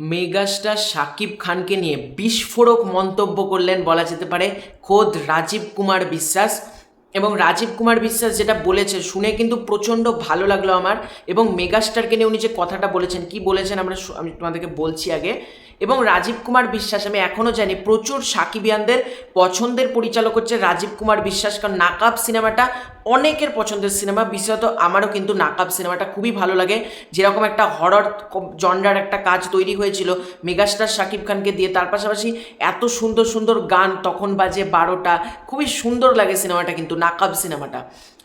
Megastar Shakib খানকে নিয়ে বিস্ফোরক মন্তব্য করলেন বলা যেতে পারে খোদ রাজীব কুমার বিশ্বাস। এবং রাজীব কুমার বিশ্বাস যেটা বলেছে শুনে কিন্তু প্রচণ্ড ভালো লাগলো আমার। এবং মেগাস্টারকে নিয়ে উনি যে কথাটা বলেছেন, কি বলেছেন আমি তোমাদেরকে বলছি আগে। এবং রাজীব কুমার বিশ্বাস, আমি এখনও জানি প্রচুর সাকিবিয়ানদের পছন্দের পরিচালক হচ্ছে রাজীব কুমার বিশ্বাস, কারণ নাকাব সিনেমাটা অনেকের পছন্দের সিনেমা, বিশেষত আমারও কিন্তু নাকাব সিনেমাটা খুবই ভালো লাগে। যেরকম একটা হরর জনরার একটা কাজ তৈরি হয়েছিল মেগাস্টার শাকিব খানকে দিয়ে, তার পাশাপাশি এত সুন্দর সুন্দর গান, তখন বাজে 12টা, খুবই সুন্দর লাগে সিনেমাটা কিন্তু নাকাব সিনেমাটা।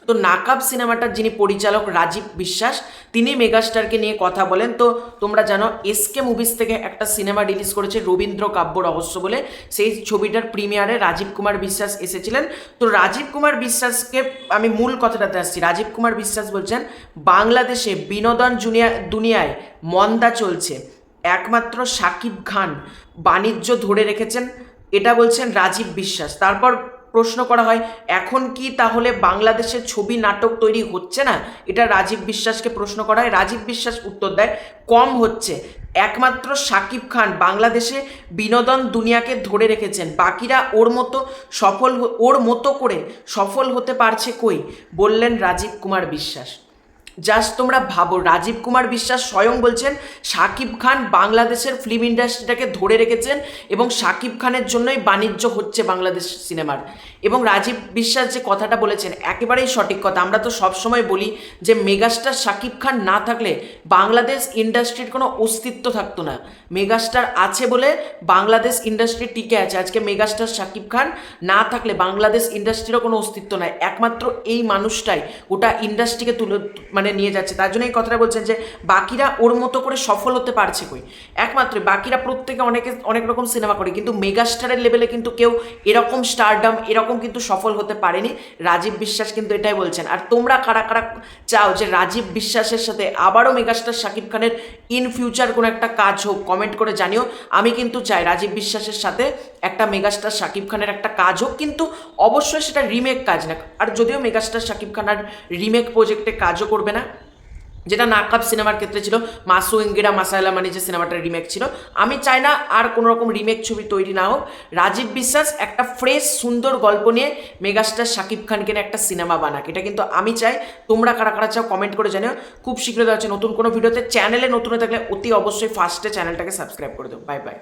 তো নাকাব সিনেমাটার যিনি পরিচালক রাজীব বিশ্বাস, তিনি মেগাস্টারকে নিয়ে কথা বলেন। তো তোমরা জানো এসকে মুভিজ থেকে একটা সিনেমা রিলিজ করেছে রবীন্দ্র কাব্য রহস্য বলে, সেই ছবিটার প্রিমিয়ারে রাজীব কুমার বিশ্বাস এসেছিলেন। তো রাজীব কুমার বিশ্বাসকে আমি মূল কথাটাতে আসছি। রাজীব কুমার বিশ্বাস বলছেন বাংলাদেশে বিনোদন দুনিয়ায় মন্দা চলছে, একমাত্র শাকিব খান বাণিজ্য ধরে রেখেছেন, এটা বলছেন রাজীব বিশ্বাস। তারপর প্রশ্ন করা হয় এখন কি তাহলে বাংলাদেশের ছবি নাটক তৈরি হচ্ছে না, এটা রাজীব বিশ্বাসকে প্রশ্ন করা হয়। রাজীব বিশ্বাস উত্তর দেয় কম হচ্ছে, একমাত্র শাকিব খান বাংলাদেশে বিনোদন দুনিয়াকে ধরে রেখেছেন, বাকিরা ওর মতো করে সফল হতে পারছে কই, বললেন রাজীব কুমার বিশ্বাস। জাস্ট তোমরা ভাবো, রাজীব কুমার বিশ্বাস স্বয়ং বলছেন শাকিব খান বাংলাদেশের ফিল্ম ইন্ডাস্ট্রিটাকে ধরে রেখেছেন এবং শাকিব খানের জন্যই বাণিজ্য হচ্ছে বাংলাদেশ সিনেমার। এবং রাজীব বিশ্বাস যে কথাটা বলেছেন একেবারেই সঠিক কথা। আমরা তো সবসময় বলি যে মেগাস্টার শাকিব খান না থাকলে বাংলাদেশ ইন্ডাস্ট্রির কোনো অস্তিত্ব থাকতো না। মেগাস্টার আছে বলে বাংলাদেশ ইন্ডাস্ট্রি টিকে আছে। আজকে মেগাস্টার শাকিব খান না থাকলে বাংলাদেশ ইন্ডাস্ট্রিরও কোনো অস্তিত্ব নাই। একমাত্র এই মানুষটাই গোটা ইন্ডাস্ট্রিকে নিয়ে যাচ্ছে। তার জন্য এই কথাটা বলছেন যে বাকিরা ওর মতো করে সফল হতে পারছে কই, একমাত্র বাকিরা প্রত্যেকে অনেক রকম সিনেমা করে, কিন্তু মেগাস্টারের লেভেলে কিন্তু কেউ এরকম স্টারডাম এরকম কিন্তু সফল হতে পারেনি। রাজীব বিশ্বাস কিন্তু এটাই বলছেন। আর তোমরা কারা কারা চাও যে রাজীব বিশ্বাসের সাথে আবারও মেগাস্টার শাকিব খানের ইন ফিউচার কোনো একটা কাজ হোক, কমেন্ট করে জানিও। আমি কিন্তু চাই রাজীব বিশ্বাসের সাথে একটা মেগাস্টার শাকিব খানের একটা কাজ হোক, কিন্তু অবশ্যই সেটা রিমেক কাজ না। আর যদিও মেগাস্টার শাকিব খান আর রিমেক প্রজেক্টে কাজও করবে না, যেটা নাকাব সিনেমার ক্ষেত্রে ছিল, মাসু ইঙ্গিরা মাসায়লা মানে যে সিনেমাটার রিমেক ছিল, আমি চাই না আর কোনো রকম রিমেক ছবি তৈরি না হোক। রাজীব বিশ্বাস একটা ফ্রেশ সুন্দর গল্প নিয়ে মেগাস্টার শাকিব খানকে নিয়ে একটা সিনেমা বানাক, এটা কিন্তু আমি চাই। তোমরা কারা কারা চাও কমেন্ট করে জানিও। খুব শীঘ্রই দেখা হচ্ছে নতুন কোনো ভিডিওতে। চ্যানেলে নতুন হয়ে থাকলে অতি অবশ্যই ফার্স্টে চ্যানেলটাকে সাবস্ক্রাইব করে দেবো। Bye bye.